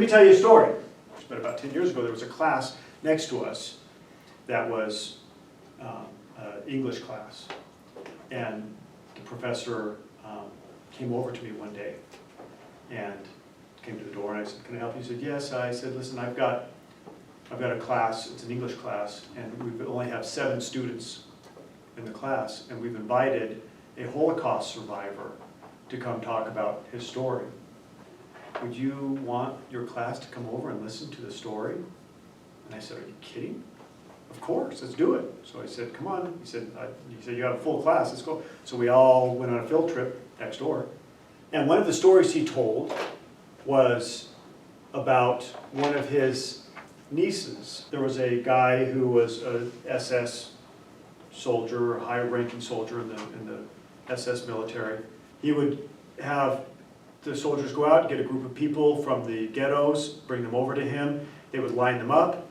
me tell you a story. It's been about 10 years ago. There was a class next to us that was an English class. And the professor came over to me one day and came to the door, and I said, "Can I help you?" He said, "Yes." I said, "Listen, I've got a class, it's an English class, and we only have 7 students in the class, and we've invited a Holocaust survivor to come talk about his story. Would you want your class to come over and listen to the story?" And I said, "Are you kidding? Of course, let's do it." So I said, "Come on." He said, "You have a full class, let's go." So we all went on a field trip next door. And one of the stories he told was about one of his nieces. There was a guy who was a SS soldier, a high-ranking soldier in the SS military. He would have the soldiers go out, get a group of people from the ghettos, bring them over to him. They would line them up.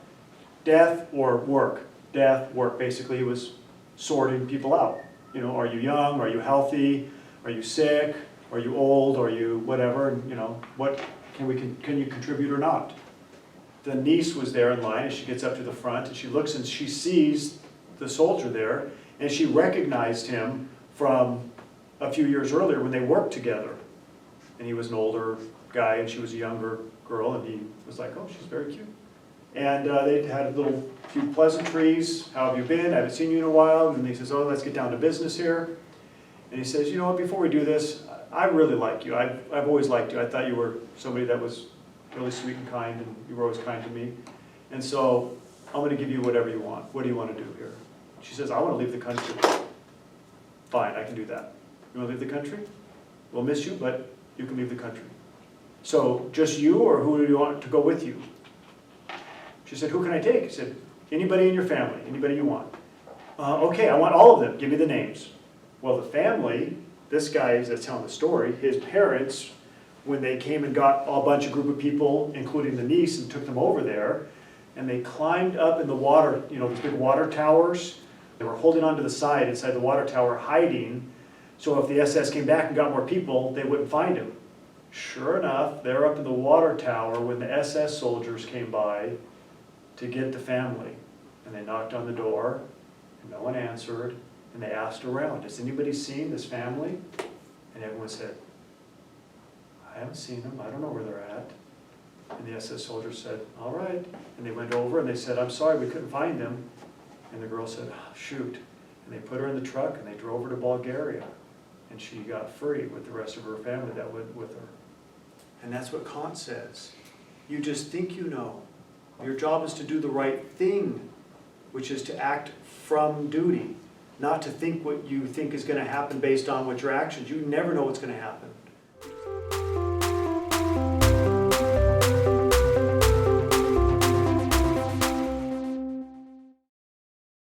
Death or work. Death, work. Basically, he was sorting people out. You know, are you young? Are you healthy? Are you sick? Are you old? Are you whatever? And, you know, what can you contribute or not? The niece was there in line, and she gets up to the front, and she looks and she sees the soldier there, and she recognized him from a few years earlier when they worked together. And he was an older guy, and she was a younger girl, and he was like, "Oh, she's very cute." And they had a few pleasantries. "How have you been? I haven't seen you in a while." And he says, "Oh, let's get down to business here." And he says, "You know what, before we do this, I really like you. I've always liked you. I thought you were somebody that was really sweet and kind, and you were always kind to me. And so I'm going to give you whatever you want. What do you want to do here?" She says, "I want to leave the country." "Fine, I can do that. You want to leave the country? We'll miss you, but you can leave the country. So just you, or who do you want to go with you?" She said, "Who can I take?" He said, "Anybody in your family, anybody you want." "Okay, I want all of them. Give me the names." Well, the family, this guy that's telling the story, his parents, when they came and got a bunch of group of people, including the niece, and took them over there, and they climbed up in the water, you know, these big water towers. They were holding onto the side inside the water tower, hiding, so if the SS came back and got more people, they wouldn't find him. Sure enough, they're up in the water tower when the SS soldiers came by to get the family. And they knocked on the door, and no one answered, and they asked around, "Has anybody seen this family?" And everyone said, "I haven't seen them, I don't know where they're at." And the SS soldiers said, "All right." And they went over and they said, "I'm sorry, we couldn't find them." And the girl said, "Oh, shoot." And they put her in the truck and they drove her to Bulgaria. And she got free with the rest of her family that went with her. And that's what Kant says. You just think you know. Your job is to do the right thing, which is to act from duty, not to think what you think is going to happen based on what your actions. You never know what's going to happen.